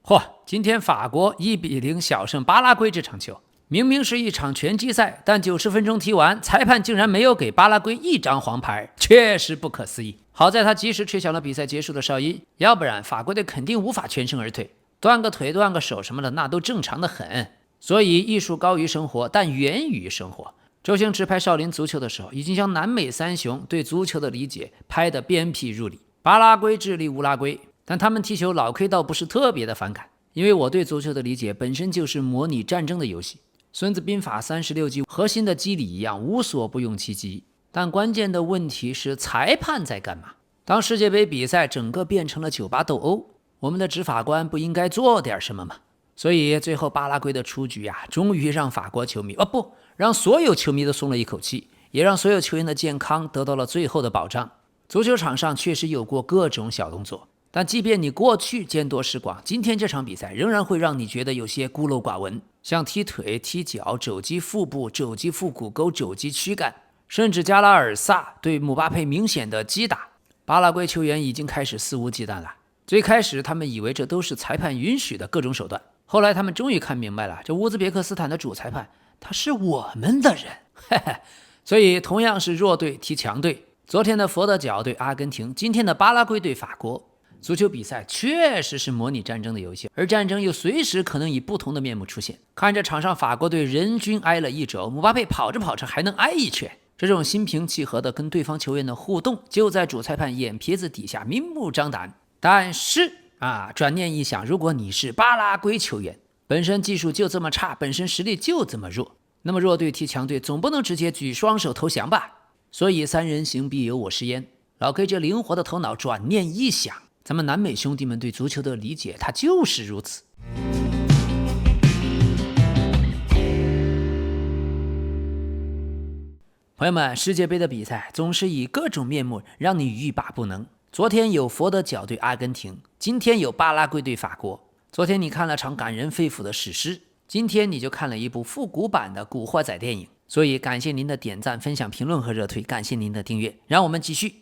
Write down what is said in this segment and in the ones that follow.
嚯，今天法國1-0小勝巴拉圭這場球，明明是一場拳擊賽，但90分鐘踢完，裁判竟然沒有給巴拉圭一張黃牌，確實不可思議。好在他及時吹響了比賽結束的哨音，要不然法國隊肯定無法全身而退，斷個腿斷個手什麼的那都正常的很。所以藝術高於生活，但源於生活。周星馳拍少林足球的時候，已經將南美三雄對足球的理解拍得鞭辟入裡，巴拉圭、智利、烏拉圭，但他們踢球老 K 倒不是特別的反感，因為我對足球的理解本身就是模擬戰爭的遊戲。孫子兵法36計核心的機理一樣，無所不用其極。但關鍵的問題是裁判在幹嘛？當世界杯比賽整個變成了酒吧鬥毆，我們的執法官不應該做點什麼嗎？所以最後巴拉圭的出局終於讓法國球迷讓所有球迷都鬆了一口气，也讓所有球員的健康得到了最後的保障。足球場上確實有過各種小動作，但即便你過去見多識廣，今天這場比賽仍然會讓你覺得有些孤陋寡聞，像踢腿、踢腳、肘擊腹部、肘擊腹股溝、肘擊軀幹，甚至加拉爾薩對姆巴佩明顯的擊打，巴拉圭球員已經開始肆無忌憚了。最開始他們以為這都是裁判允許的各種手段，後來他們終於看明白了，這烏茲別克斯坦的主裁判他是我們的人。所以同樣是弱队踢強队，昨天的佛得角对阿根廷，今天的巴拉圭对法国。足球比賽確實是模擬戰爭的遊戲，而戰爭又隨時可能以不同的面目出現。看着場上法國隊人均挨了一肘，姆巴佩跑着跑着還能挨一拳，這種心平氣和的跟對方球員的互動就在主裁判眼皮子底下明目張膽。但是轉念一想，如果你是巴拉圭球員，本身技術就這麼差，本身實力就這麼弱，那麼弱队踢強队總不能直接舉雙手投降吧？所以三人行必有我師焉，老 K 這靈活的頭腦轉念一想，咱們南美兄弟們對足球的理解它就是如此。朋友們，世界杯的比赛总是以各种面目讓你欲罷不能。昨天有佛得角对阿根廷，今天有巴拉圭对法國。昨天你看了場感人肺腑的史詩，今天你就看了一部復古版的古惑仔電影。所以感謝您的點讚、分享、評論和熱推，感謝您的訂閱，讓我們繼續。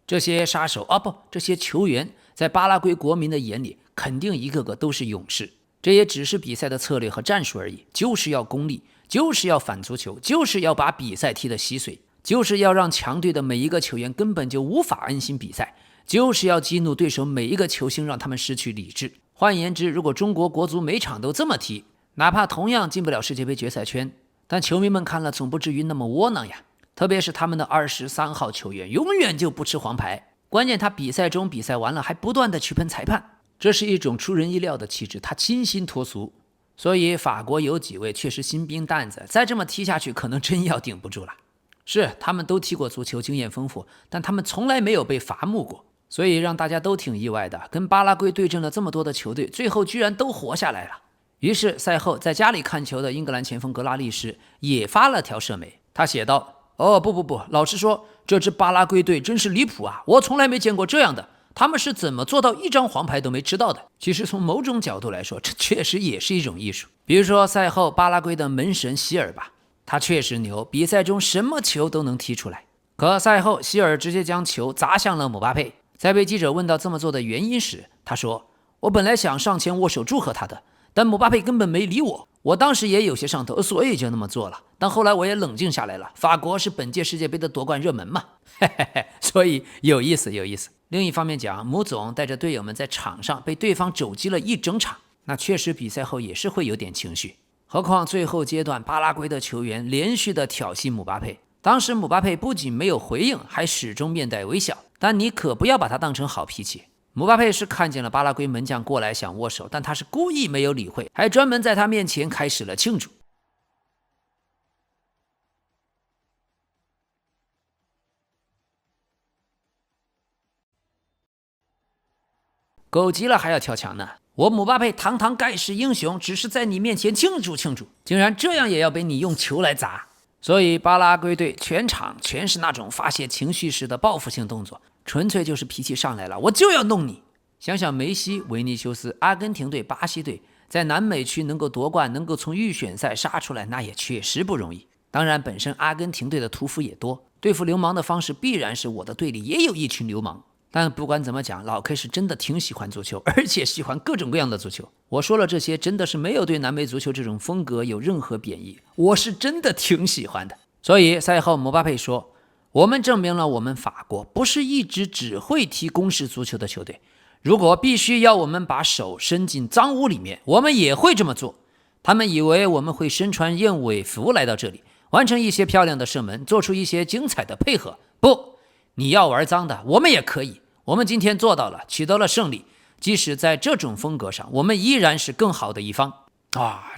這些殺手這些球員在巴拉圭國民的眼裡肯定一個個都是勇士，這也只是比賽的策略和戰術而已，就是要功利，就是要反足球，就是要把比賽踢得稀碎，就是要讓強队的每一個球員根本就無法安心比賽，就是要激怒對手每一個球星，讓他們失去理智。換言之，如果中國國足每場都這麼踢，哪怕同樣進不了世界杯決賽圈，但球迷們看了總不至于那麼窩囊呀。特別是他們的23號球員永遠就不吃黃牌，關鍵他比賽中比賽完了還不斷的去噴裁判，這是一種出人意料的氣質，他清新脫俗。所以法國有幾位確實新兵蛋子，再這麼踢下去可能真要頂不住了。是他們都踢過足球，經驗豐富，但他們從來沒有被伐木過，所以讓大家都挺意外的，跟巴拉圭对阵了這麼多的球隊，最後居然都活下來了。於是賽後在家裡看球的英格蘭前鋒格拉利什也發了條社媒，他寫道：不，老實說，這支巴拉圭隊真是離譜啊！我從來沒見過這樣的，他們是怎麼做到一張黃牌都沒吃到的？其實從某種角度來說，這確實也是一種藝術。比如說賽後巴拉圭的門神希爾吧，他確實牛，比賽中什麼球都能踢出來。可賽後希爾直接將球砸向了姆巴佩，在被記者問到這麼做的原因時，他說：我本來想上前握手祝賀他的，但姆巴佩根本沒理我，我當時也有些上頭，所以就那麼做了。但後來我也冷靜下來了，法國是本届世界杯的奪冠熱門嘛，所以有意思。另一方面講，姆總帶着隊友們在場上被對方肘擊了一整場，那確實比賽後也是會有點情緒。何況最後階段巴拉圭的球員連續的挑釁姆巴佩，當時姆巴佩不僅沒有回應，還始終面帶微笑，但你可不要把他當成好脾氣。姆巴佩是看見了巴拉圭門將過來想握手，但他是故意沒有理會，還專門在他面前開始了慶祝。狗急了還要跳牆呢，我姆巴佩堂堂蓋世英雄，只是在你面前慶祝，竟然這樣也要被你用球來砸。所以巴拉圭隊全場全是那種發洩情緒式的報復性動作，純粹就是脾氣上來了，我就要弄你。想想梅西、維尼修斯、阿根廷隊、巴西隊在南美區能夠奪冠，能夠從預選賽殺出來，那也確實不容易。當然本身阿根廷隊的屠夫也多，對付流氓的方式必然是我的隊裡也有一群流氓。但不管怎麼講，老 K 是真的挺喜歡足球，而且喜歡各種各樣的足球。我說了這些，真的是沒有對南美足球這種風格有任何貶義，我是真的挺喜歡的。所以賽後姆巴佩說，我們證明了我們法國不是一支只會踢攻勢足球的球隊，如果必須要我們把手伸進髒污裡面，我們也會這麼做。他們以為我們會身穿燕尾服來到這裡，完成一些漂亮的射門，做出一些精彩的配合。不，你要玩髒的，我們也可以。我們今天做到了，取得了勝利。即使在這種風格上，我們依然是更好的一方。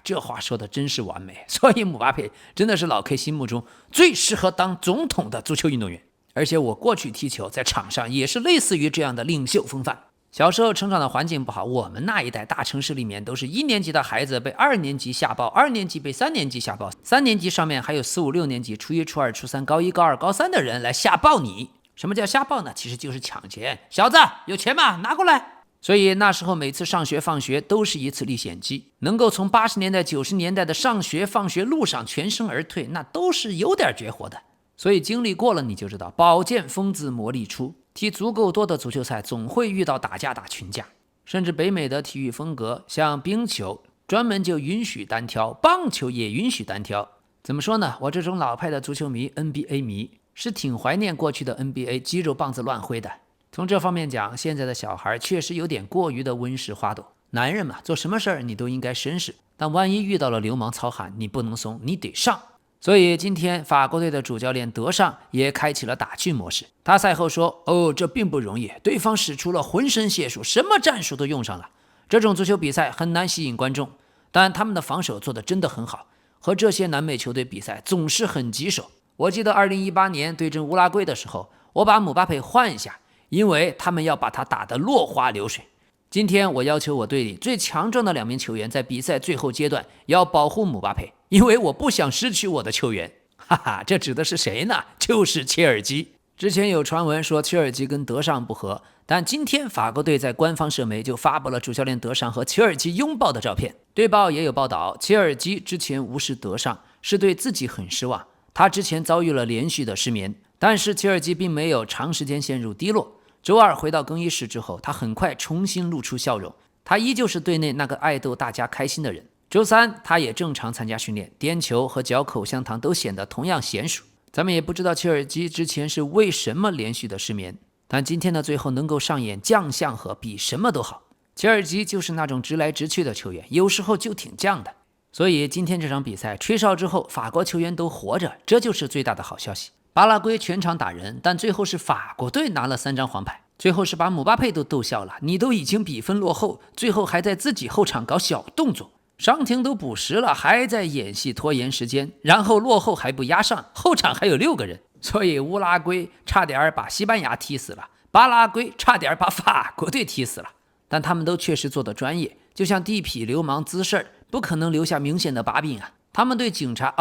這話說的真是完美。所以姆巴佩真的是老 K 心目中最適合當總統的足球運動員。而且我過去踢球在場上也是類似於這樣的領袖風範。小時候成長的環境不好，我們那一代大城市裡面都是1年級的孩子被2年級下報，2年級被3年級下報，3年級上面還有4、5、6年級初1、初2、初3、高1、高2、高3的人來下報你。什麼叫下報呢？其實就是搶錢。小子，有錢嗎？拿過來。所以那时候每次上學放學都是一次歷險記，能夠從80年代、90年代的上學放學路上全身而退，那都是有點絕活的。所以經歷過了你就知道，宝劍鋒自磨礪出，踢足夠多的足球赛總會遇到打架打群架。甚至北美的體育風格，像冰球專門就允許單挑，棒球也允許單挑。怎麼說呢？我這種老派的足球迷 NBA 迷是挺懷念過去的 NBA 肌肉棒子亂揮的。從這方面講，現在的小孩確實有點過於的溫室花朵。男人嘛，做什麼事兒你都應該紳士，但萬一遇到了流氓糙漢，你不能鬆，你得上。所以今天法國隊的主教練德尚也開啟了打趣模式。他賽後說，這並不容易，對方使出了渾身解數，什麼戰術都用上了。這種足球比賽很難吸引觀眾，但他們的防守做得真的很好，和這些南美球隊比賽總是很棘手。我記得2018年对阵烏拉圭的時候，我把姆巴佩換一下，因為他們要把他打得落花流水。今天我要求我隊裡最強壯的2名球員在比賽最後階段要保護姆巴佩，因為我不想失去我的球員。哈哈，這指的是誰呢？就是切爾基。之前有傳聞說切爾基跟德尚不和，但今天法國隊在官方社媒就發布了主教練德尚和切爾基擁抱的照片。队報也有報道，切爾基之前無視德尚是對自己很失望，他之前遭遇了連續的失眠，但是切爾基並沒有長時間陷入低落。周二回到更衣室之後，他很快重新露出笑容，他依舊是隊內那個愛逗大家開心的人。周三他也正常參加訓練，點球和嚼口香糖都顯得同樣嫻熟。咱們也不知道切爾基之前是為什麼連續的失眠，但今天的最後能夠上演將相和，比什麼都好。切爾基就是那種直來直去的球員，有時候就挺犟的。所以今天這場比賽吹哨之後，法國球員都活着，這就是最大的好消息。巴拉圭全場打人，但最後是法國隊拿了3張黄牌，最後是把姆巴佩都逗笑了。你都已經比分落後，最後還在自己後場搞小動作，伤停都補時了，還在演戲拖延時間，然後落後還不壓上，後場還有6個人。所以烏拉圭差點把西班牙踢死了，巴拉圭差點把法國隊踢死了。但他們都確實做得專業，就像地痞流氓滋事兒，不可能留下明顯的把柄啊。他們對警察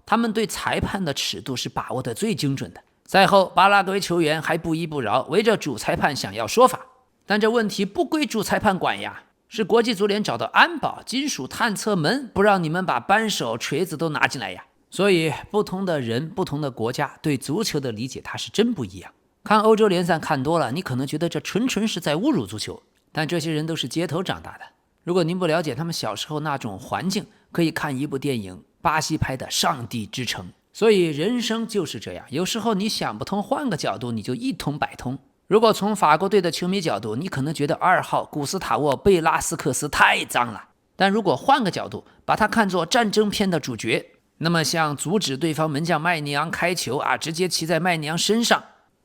他們对裁判的尺度是把握的最精準的。賽後巴拉圭球員還不依不饒，圍着主裁判想要說法，但這問題不歸主裁判管呀，是國際足聯找到安保金屬探測門，不讓你們把扳手錘子都拿進來呀。所以不同的人不同的國家对足球的理解它是真不一樣。看歐洲聯赛看多了，你可能覺得這純是在侮辱足球，但這些人都是街頭長大的。如果您不了解他們小時候那種環境，可以看一部電影，巴西拍的《上帝之城》。所以人生就是這樣，有時候你想不通，換個角度你就一通百通。如果從法國隊的球迷角度，你可能覺得2號古斯塔沃·貝拉斯克斯太髒了，但如果換個角度，把他看作戰爭片的主角，那麼像阻止對方門將麥尼昂開球直接騎在麥尼昂身上，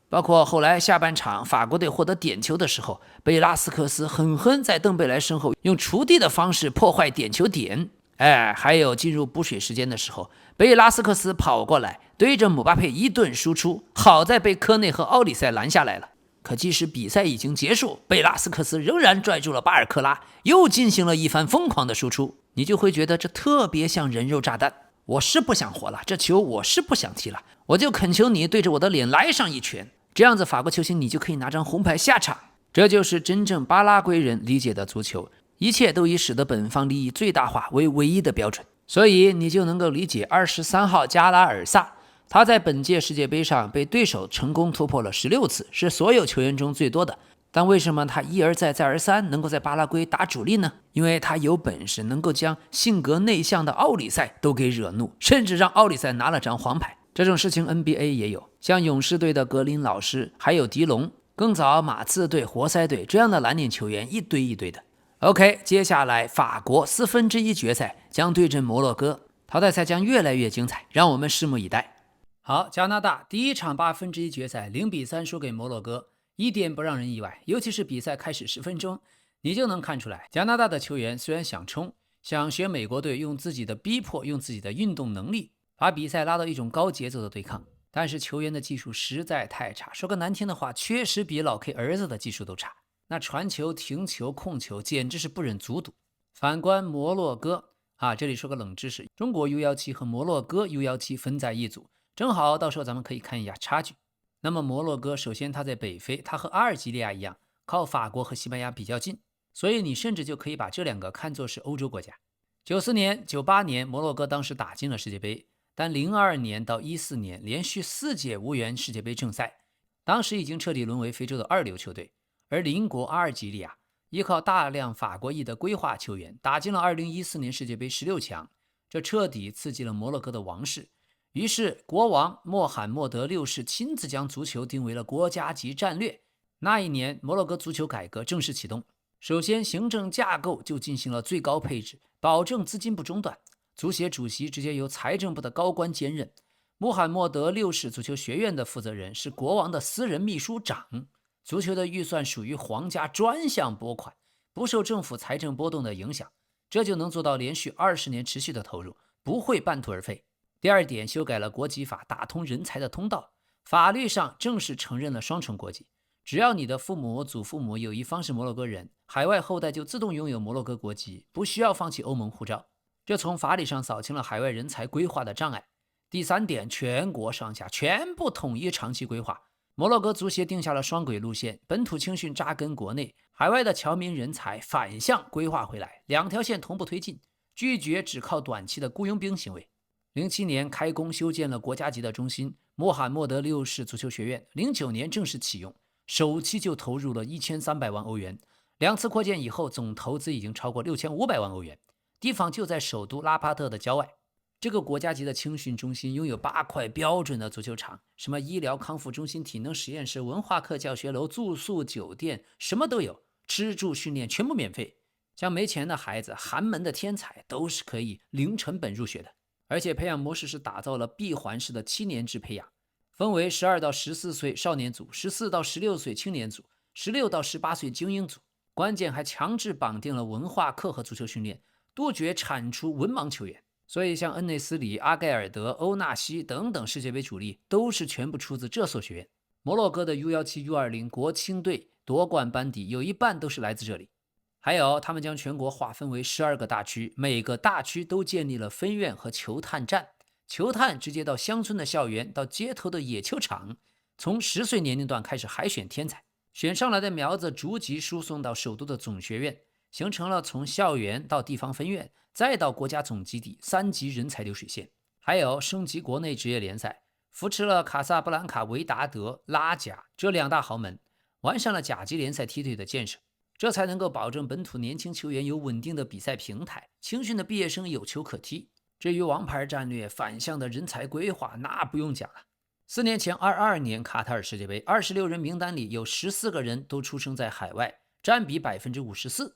包括後來下半場法國隊獲得點球的時候，貝拉斯克斯狠狠在鄧貝萊身後用鋤地的方式破壞點球點。還有進入補水時間的時候，貝拉斯克斯跑過來對着姆巴佩一頓輸出，好在被科內和奧里塞攔下來了。可即使比賽已經結束，貝拉斯克斯仍然拽住了巴爾克拉，又進行了一番瘋狂的輸出，你就會覺得這特別像人肉炸彈。我是不想活了，這球我是不想踢了，我就懇求你對着我的臉來上一拳，這樣子法國球星你就可以拿張紅牌下場。這就是真正巴拉圭人理解的足球，一切都以使得本方利益最大化為唯一的標準。所以你就能夠理解23號加拉爾薩他在本屆世界杯上被对手成功突破了16次，是所有球员中最多的。但为什麼他一而再再而三能夠在巴拉圭打主力呢？因為他有本事能夠將性格內向的奧里塞都給惹怒，甚至讓奧里塞拿了張黃牌。這種事情 NBA 也有，像勇士隊的格林老師，還有迪龍，更早馬刺隊、活塞隊這樣的藍領球員一堆一堆的。OK， 接下來法國1/4決賽將對陣摩洛哥，淘汰賽將越來越精彩，讓我們拭目以待。好，加拿大第一場1/8決賽0-3輸給摩洛哥，一點不讓人意外，尤其是比賽開始10分鐘，你就能看出來，加拿大的球員雖然想衝，想學美國隊用自己的逼迫，用自己的運動能力，把比賽拉到一種高節奏的對抗，但是球員的技術實在太差，說個難聽的話，確實比老 K 兒子的技術都差。那傳球、停球、控球簡直是不忍卒睹。反觀摩洛哥這裡說個冷知識，中國 U17 和摩洛哥 U17 分在一組，正好到時候咱們可以看一下差距。那麼摩洛哥首先它在北非，它和阿爾及利亞一樣，靠法國和西班牙比較近，所以你甚至就可以把这兩個看作是歐洲國家。94年、98年摩洛哥當時打進了世界杯，但02年到14年連續4屆無緣世界杯正賽，當時已經徹底淪為非洲的二流球隊。而鄰國阿爾及利亞依靠大量法國裔的歸化球員打進了2014年世界杯16強，這徹底刺激了摩洛哥的王室。於是國王穆罕默德6世親自將足球定為了國家級戰略。那一年摩洛哥足球改革正式啟動，首先行政架構就進行了最高配置，保證資金不中斷。足協主席直接由財政部的高官兼任，穆罕默德6世足球學院的負責人是國王的私人秘書長。足球的預算屬於皇家專項撥款，不受政府財政波動的影響，這就能做到連續20年持續的投入，不會半途而廢。第二點，修改了國籍法，打通人才的通道，法律上正式承認了雙重國籍，只要你的父母、祖父母有一方是摩洛哥人，海外後代就自動擁有摩洛哥國籍，不需要放棄歐盟護照，這從法理上掃清了海外人才規劃的障礙。第三點，全國上下全部統一長期規劃。摩洛哥足協定下了雙軌路線，本土青訓扎根國內，海外的僑民人才反向規劃回來，兩條線同步推進，拒絕只靠短期的僱傭兵行為。07年開工修建了國家級的中心穆罕默德6世足球學院，09年正式啟用，首期就投入了1300萬歐元，2次擴建以後總投資已經超過6500萬歐元，地方就在首都拉巴特的郊外。這個國家級的青訓中心擁有8塊標準的足球場，什麼醫療康復中心、體能實驗室、文化課教學樓、住宿酒店，什麼都有，吃住訓練全部免費。像沒錢的孩子、寒門的天才都是可以零成本入學的。而且培養模式是打造了閉環式的7年制培養，分為12到14歲少年組、14到16歲青年組、16到18歲精英組。關鍵還強制綁定了文化課和足球訓練，杜絕產出文盲球員。所以像恩內斯里、阿蓋爾德、歐納西等等世界杯主力都是全部出自這所學院。摩洛哥的 U17、U20 國青隊奪冠班底有一半都是來自這裡。還有他們將全國劃分為12個大區，每個大區都建立了分院和球探站，球探直接到鄉村的校園，到街頭的野球場，從10歲年齡段開始海選天才，選上來的苗子逐級輸送到首都的總學院，形成了從校園到地方分院再到國家總基地3級人才流水線。還有升級國內職業聯賽，扶持了卡薩布蘭卡、維達德、拉賈這2大豪門，完善了甲級聯賽梯隊的建設，這才能夠保證本土年輕球員有穩定的比賽平台，青訓的畢業生有球可踢。至於王牌戰略、反向的人才規劃，那不用講了。4年前22年卡塔爾世界杯，26人名單裡有14個人都出生在海外，佔比54%。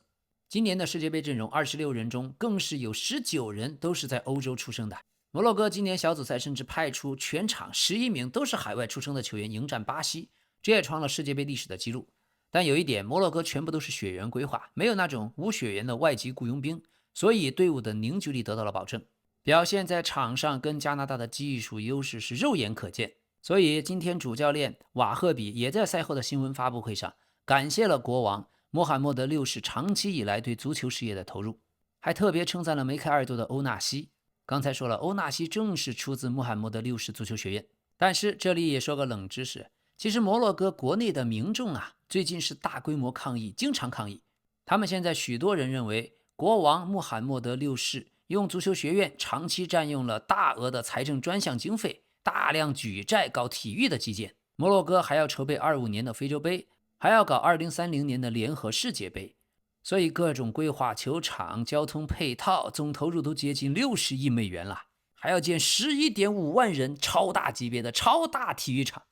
今年的世界杯陣容26人中，更是有19人都是在歐洲出生的。摩洛哥今年小組賽甚至派出全場11名都是海外出生的球員迎戰巴西，這也創了世界杯歷史的記錄。但有一點，摩洛哥全部都是血緣規劃，沒有那種無血緣的外籍僱傭兵，所以隊伍的凝聚力得到了保證，表現在場上跟加拿大的技術優勢是肉眼可見。所以今天主教練瓦赫比也在賽後的新聞發布會上感謝了國王穆罕默德6世長期以來對足球事業的投入，還特別稱讚了梅開二度的歐納西。剛才說了，歐納西正是出自穆罕默德6世足球學院。但是這裡也說個冷知識，其實摩洛哥國內的民眾最近是大規模抗議，經常抗議。他們現在許多人認為，國王穆罕默德6世用足球學院長期佔用了大額的財政專項經費，大量舉債搞體育的基建。摩洛哥還要籌備25年的非洲杯，還要搞2030年的聯合世界杯，所以各種規劃球場、交通配套，總投入都接近60億美元了，還要建11.5萬人超大級別的超大體育場，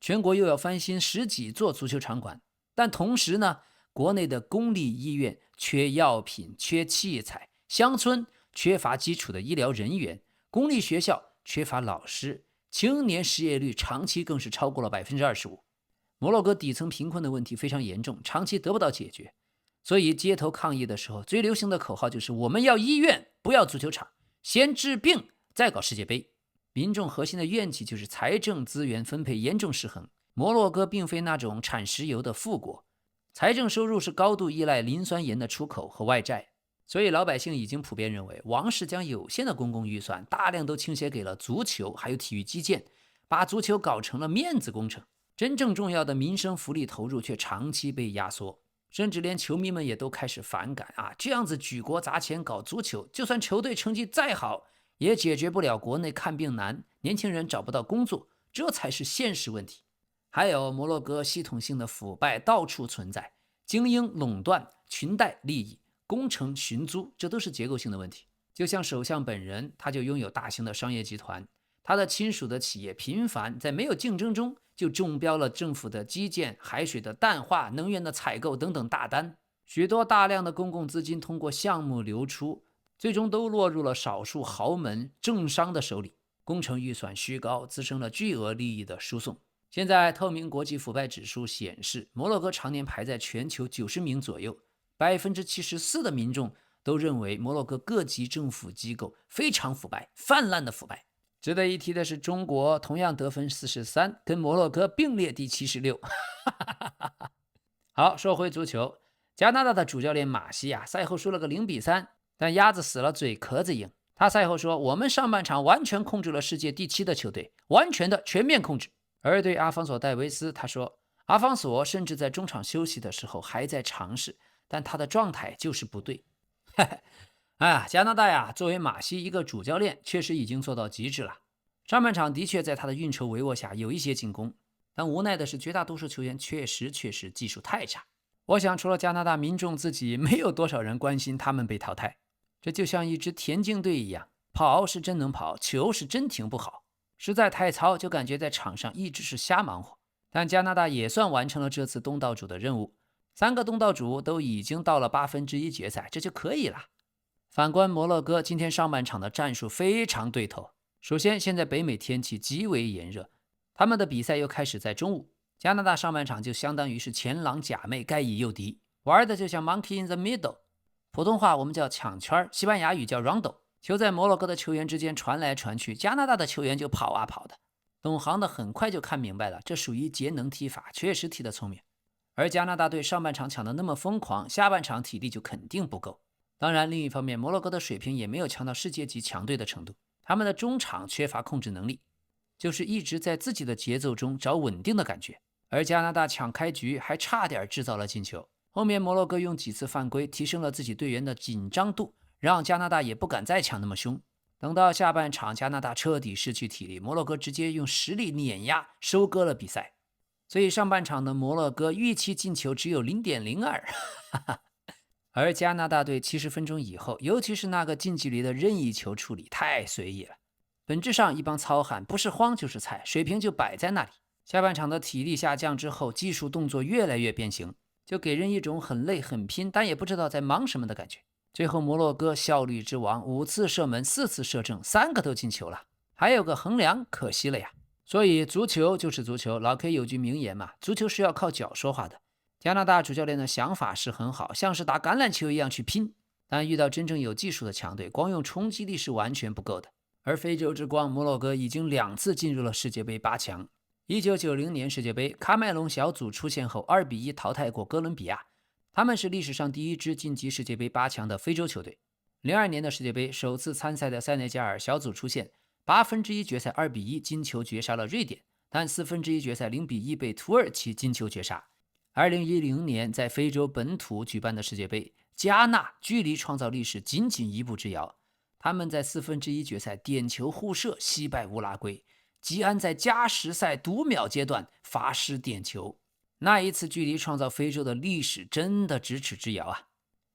全國又要翻新10幾座足球場館。但同時呢，國內的公立醫院缺藥品、缺器材，鄉村缺乏基礎的醫療人員，公立學校缺乏老師，青年失業率長期更是超過了25%。摩洛哥底層貧困的問題非常嚴重，長期得不到解決，所以街頭抗議的時候，最流行的口號就是我們要醫院，不要足球場，先治病再搞世界杯。民众核心的怨气就是財政資源分配嚴重失衡。摩洛哥並非那種產石油的富國，財政收入是高度依賴磷酸鹽的出口和外債，所以老百姓已經普遍認為，王室將有限的公共預算大量都傾斜給了足球還有體育基建，把足球搞成了面子工程，真正重要的民生福利投入卻長期被壓縮，甚至連球迷們也都開始反感啊！這樣子舉國砸錢搞足球，就算球队成績再好，也解決不了國內看病難，年輕人找不到工作，這才是現實問題。還有摩洛哥系統性的腐敗到處存在，精英壟斷、裙帶利益、工程尋租，這都是結構性的問題。就像首相本人，他就擁有大型的商業集團，他的親屬的企業頻繁在沒有競爭中就中標了政府的基建、海水的淡化、能源的採購等等大單，許多大量的公共資金通過項目流出，最終都落入了少數豪門政商的手里，工程預算虛高，滋生了巨額利益的輸送。現在透明國際腐敗指數顯示，摩洛哥常年排在全球90名左右，74%的民眾都認為摩洛哥各級政府機構非常腐敗，泛濫的腐敗。值得一提的是，中國同樣得分43，跟摩洛哥並列第76。好，說回足球，加拿大的主教練馬西賽後輸了個0-3，但鴨子死了嘴殼子硬。他賽後說，我們上半場完全控制了世界第7的球隊，完全的全面控制。而對阿方索·戴維斯，他說，阿方索甚至在中場休息的時候還在嘗試，但他的狀態就是不對。加拿大呀，作為馬西一個主教練，確實已經做到極致了。上半場的確在他的運籌帷幄下有一些進攻，但無奈的是，絕大多數球員確實技術太差。我想，除了加拿大民眾自己，沒有多少人關心他們被淘汰。這就像一支田徑隊一樣，跑是真能跑，球是真停不好。實在太糙，就感覺在場上一直是瞎忙活。但加拿大也算完成了這次東道主的任務，3個東道主都已經到了1/8決賽，這就可以了。反觀摩洛哥，今天上半場的戰術非常對頭。首先，現在北美天氣極為炎熱，他們的比賽又開始在中午。加拿大上半場就相當於是前狼假寐，該以誘敵，玩的就像 Monkey in the Middle， 普通話我們叫搶圈，西班牙語叫 Rondo。球在摩洛哥的球員之間傳來傳去，加拿大的球員就跑啊跑的。懂行的很快就看明白了，這屬於節能踢法，確實踢得聰明。而加拿大隊上半場搶得那麼瘋狂，下半場體力就肯定不夠。當然，另一方面，摩洛哥的水平也沒有強到世界級強隊的程度，他們的中場缺乏控制能力，就是一直在自己的節奏中找穩定的感覺。而加拿大搶開局還差點制造了進球，後面摩洛哥用幾次犯規提升了自己隊員的緊張度，讓加拿大也不敢再搶那麼兇。等到下半場，加拿大徹底失去體力，摩洛哥直接用實力碾壓收割了比賽。所以上半場的摩洛哥預期進球只有 0.02， 而加拿大隊70分鐘以後，尤其是那個近距離的任意球處理太隨意了，本質上一幫糙漢，不是荒就是菜，水平就擺在那裡。下半場的體力下降之後，技術動作越來越變形，就給人一種很累很拼，但也不知道在忙什麼的感覺。最後摩洛哥效率之王，5次射門4次射正，3個都進球了，還有個横梁，可惜了呀。所以足球就是足球，老 K 有句名言嘛，足球是要靠腳說話的。加拿大主教練的想法是很好，像是打橄欖球一樣去拼，但遇到真正有技術的強队，光用衝擊力是完全不夠的。而非洲之光摩洛哥已經2次進入了世界杯8強。1990年世界杯，喀麥隆小組出線後2-1淘汰過哥倫比亞，他們是歷史上第一支晉級世界杯8強的非洲球隊。02年的世界杯，首次參賽的塞內加爾小組出線，1/8決賽2-1金球絕殺了瑞典，但1/4決賽0-1被土耳其金球絕殺。2010年在非洲本土舉辦的世界杯，加納距離創造歷史僅僅一步之遙，他們在1/4決賽點球互射惜敗烏拉圭，吉安在加时賽讀秒階段罰失點球，那一次距離創造非洲的歷史真的咫尺之遙啊！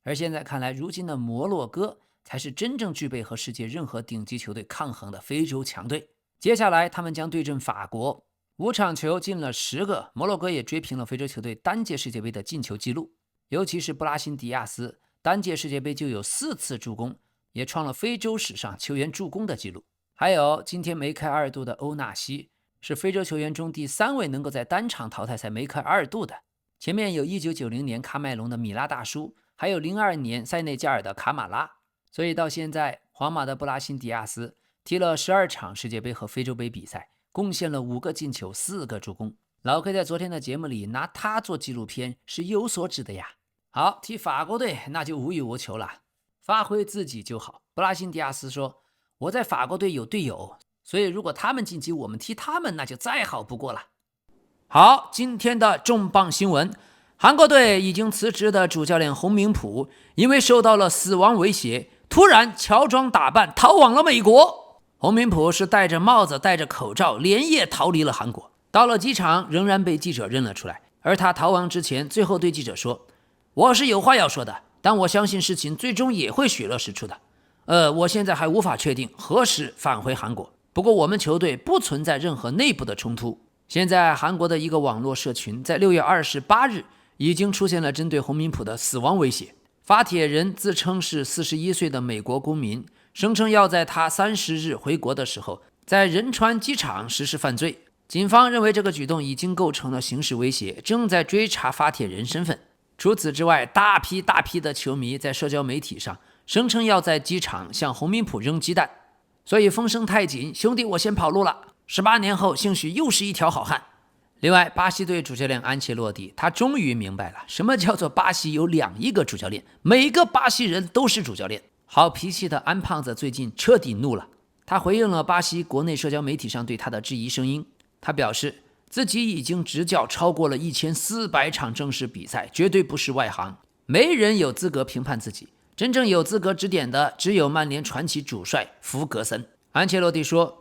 而現在看來，如今的摩洛哥才是真正具備和世界任何頂級球隊抗衡的非洲強隊。接下來他們將對陣法國，5場球進了10個，摩洛哥也追平了非洲球隊單屆世界杯的進球紀錄。尤其是布拉辛迪亞斯，單屆世界杯就有4次助攻，也創了非洲史上球員助攻的紀錄。還有今天梅開2度的歐納西，是非洲球員中第3位能夠在單場淘汰賽梅開2度的。前面有1990年喀麥隆的米拉大叔，還有02年塞內加爾的卡馬拉。所以到現在，皇馬的布拉辛迪亞斯踢了12場世界杯和非洲杯比賽，貢獻了5個進球，4個助攻。老 K 在昨天的節目裡拿他做紀錄片是有所指的呀。好，踢法國隊那就無欲無求了，發揮自己就好。布拉辛迪亞斯說，我在法國隊有隊友，所以如果他們晉級，我們踢他們那就再好不過了。好，今天的重磅新聞，韓國隊已經辭職的主教練洪明甫因為受到了死亡威脅，突然喬裝打扮逃往了美國。洪明甫是戴着帽子戴着口罩連夜逃離了韓國，到了機場仍然被記者認了出來。而他逃亡之前最後對記者說，我是有話要說的，但我相信事情最終也會水落石出的。我現在還無法確定何時返回韓國，不過我們球隊不存在任何內部的衝突。現在韓國的一個網絡社群在6月28日已經出現了針對洪明甫的死亡威脅。發帖人自稱是41歲的美國公民，聲稱要在他30日回國的時候在仁川機場實施犯罪。警方認為這個舉動已經構成了刑事威脅，正在追查發帖人身份。除此之外，大批的球迷在社交媒體上聲稱要在機場向洪明甫扔雞蛋，所以风声太緊，兄弟我先跑路了。18年後興許又是一條好漢。另外，巴西隊主教練安切洛蒂他終於明白了什麼叫做巴西有2億個主教練，每個巴西人都是主教練。好脾氣的安胖子最近徹底怒了，他回應了巴西國內社交媒體上對他的質疑聲音。他表示自己已經執教超過了1400場正式比賽，絕對不是外行，沒人有資格評判自己，真正有資格指點的只有曼聯傳奇主帥弗格森。安切洛蒂說，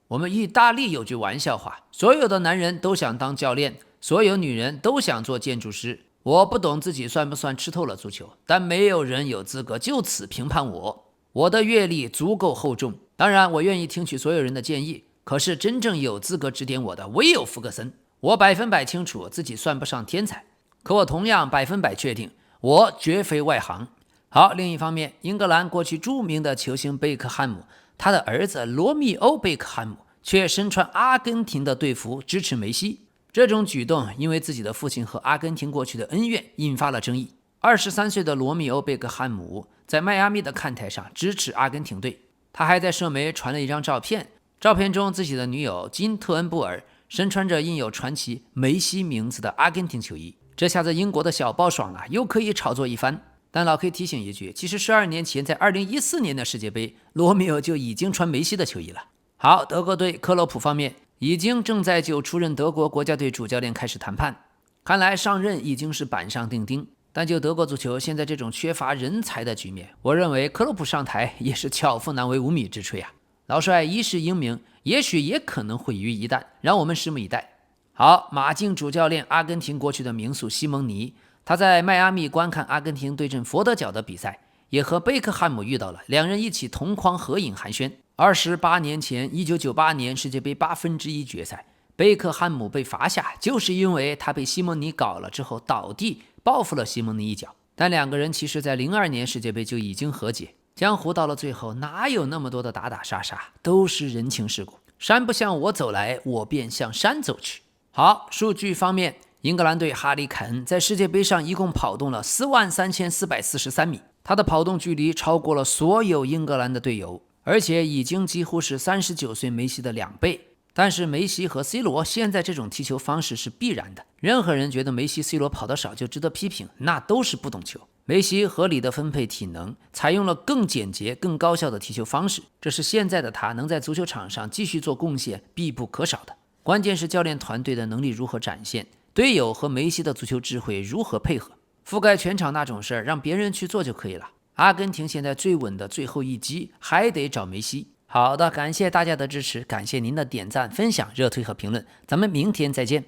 我們意大利有句玩笑話，所有的男人都想當教練，所有女人都想做建築師。我不懂自己算不算吃透了足球，但沒有人有資格就此評判我。我的閱歷足夠厚重，當然我願意聽取所有人的建議，可是真正有資格指點我的唯有弗格森。我100%清楚自己算不上天才，可我同樣100%確定我絕非外行。好，另一方面，英格蘭過去著名的球星貝克漢姆，他的兒子羅密歐·貝克漢姆卻身穿阿根廷的隊服支持梅西。這種舉動因為自己的父親和阿根廷過去的恩怨引發了爭議。23歲的羅密歐·貝克漢姆在邁阿密的看台上支持阿根廷隊，他還在社媒傳了一張照片，照片中自己的女友金特恩布爾身穿着印有傳奇梅西名字的阿根廷球衣。這下子英國的小报爽了，又可以炒作一番。但老 K 提醒一句，其實12年前在2014年的世界杯，羅密歐就已經穿梅西的球衣了。好，德國隊克洛普方面已經正在就出任德国国家隊主教練開始談判，看來上任已經是板上釘釘。但就德國足球现在這種缺乏人才的局面，我認為克洛普上台也是巧婦難為無米之炊啊。老帥一世英名，也許也可能毀於一旦，讓我們拭目以待。好，馬競主教練阿根廷過去的名宿西蒙尼，他在邁阿密觀看阿根廷對陣佛得角的比賽，也和貝克漢姆遇到了，兩人一起同框合影寒暄。28年前1998年世界杯1/8決賽，貝克漢姆被罰下，就是因為他被西蒙尼搞了之後倒地報復了西蒙尼一腳。但兩個人其實在02年世界杯就已經和解。江湖到了最後哪有那麼多的打打殺殺，都是人情世故。山不向我走來，我便向山走去。好，數據方面，英格蘭隊哈里凱恩在世界杯上一共跑動了43443米，他的跑動距離超過了所有英格蘭的隊友，而且已經幾乎是39歲梅西的2倍。但是梅西和 C 羅現在這種踢球方式是必然的，任何人覺得梅西 C 羅跑得少就值得批評，那都是不懂球。梅西合理的分配體能，採用了更簡潔更高效的踢球方式，這是現在的他能在足球場上繼續做貢獻必不可少的。關鍵是教練團隊的能力如何展現，隊友和梅西的足球智慧如何配合，覆蓋全場那種事兒讓別人去做就可以了。阿根廷現在最穩的最後一擊還得找梅西，好的，感謝大家的支持，感謝您的點讚、分享、熱推和評論，咱們明天再見。